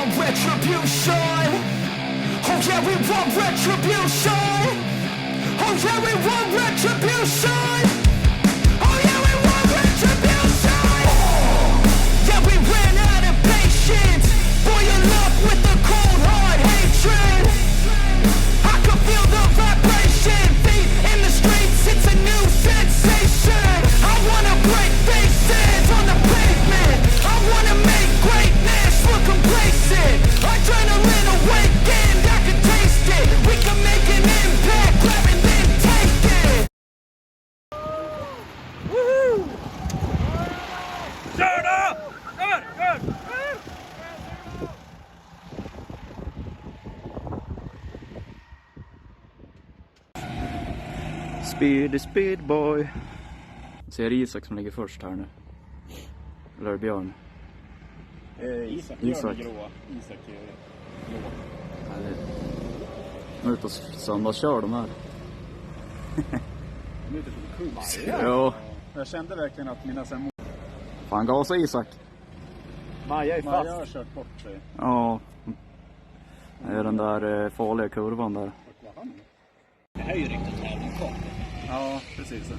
want retribution. Oh yeah, we want retribution. Oh yeah, we want retribution. Oh yeah, we want retribution. Yeah, we ran out of patience. Boil up with the cold hard hatred. I can feel the vibration. Feet in the streets, it's a new sensation. I wanna break faces on the pavement. I wanna make greatness look complacent. Adrenaline awakened, I can taste it. We can make an impact, grab and then take it. Woohoo! Köra! Speed boy. Så är det Isak som ligger först här nu. Eller är det Björn? Isak. Isak är grå. Isak är blå. Nu är ute och söndagskör de här. Nu är ute på kurs. Ja. Jag kände verkligen att mina sen... Fan, gasa Isak. Maja är fast. Maja har kört bort sig. Ja. Det är den där farliga kurvan där. Det här är ju riktigt tävlingskap. Ja, precis.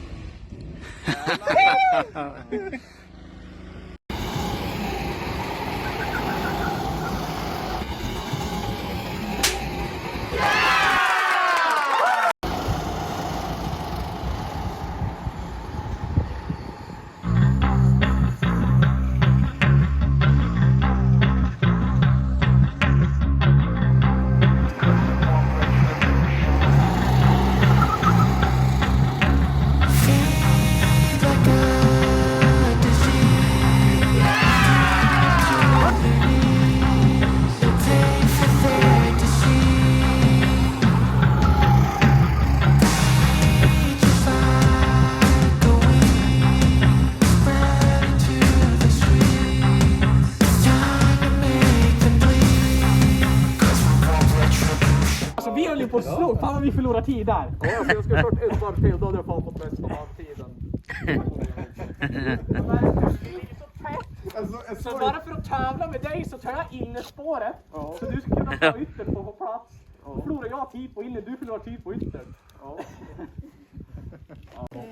På slog, fan vad vi förlorar tid där. Ja, jag ska ha kört ett varv till, då hade jag fan fått mest av halvtiden. Så bara för att tävla med dig så tar jag innerspåret. Ja. Så du ska kunna ta yttern på plats. Ja. Då förlorar jag tid på inner, du förlorar tid på yttern. Ja. Ja.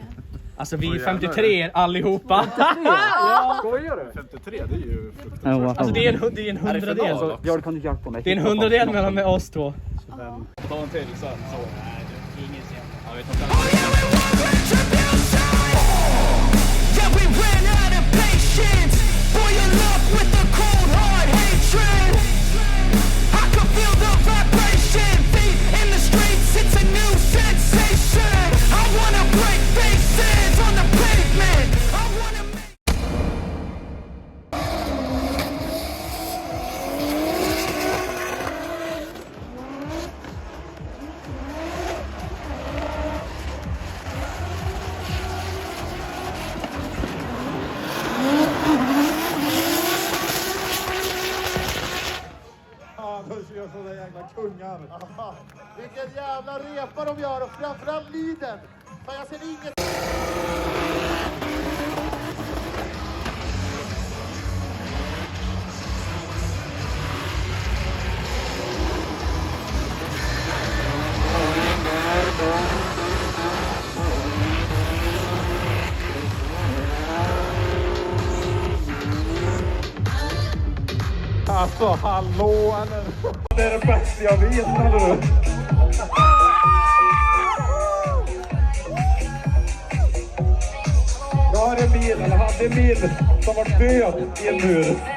Alltså vi är 53 allihopa. Ja. Skojar du? 53, det är ju fruktansvärt. Alltså det är en hundradel. Alltså, Björn, kan du hjälpa mig? Det är en hundradel mellan med oss två. Ta en till sen. Så. Ingen ser. Jag vet inte. Oh yeah, we want retribution. Yeah, we ran out of patience. Boil up with the cold hard hatred. I can feel the vibration. Feet in the streets, it's a new sensation. I wanna break faces on the pavement. I wanna make... De gör sådana jävla kungar. Aha. Vilken jävla repa de gör och framförallt liden. Men jag ser inget. Alltså, hallå eller? Det är det bästa jag vet, eller du? Jag har en bil, eller hade en bil som var död i en mur.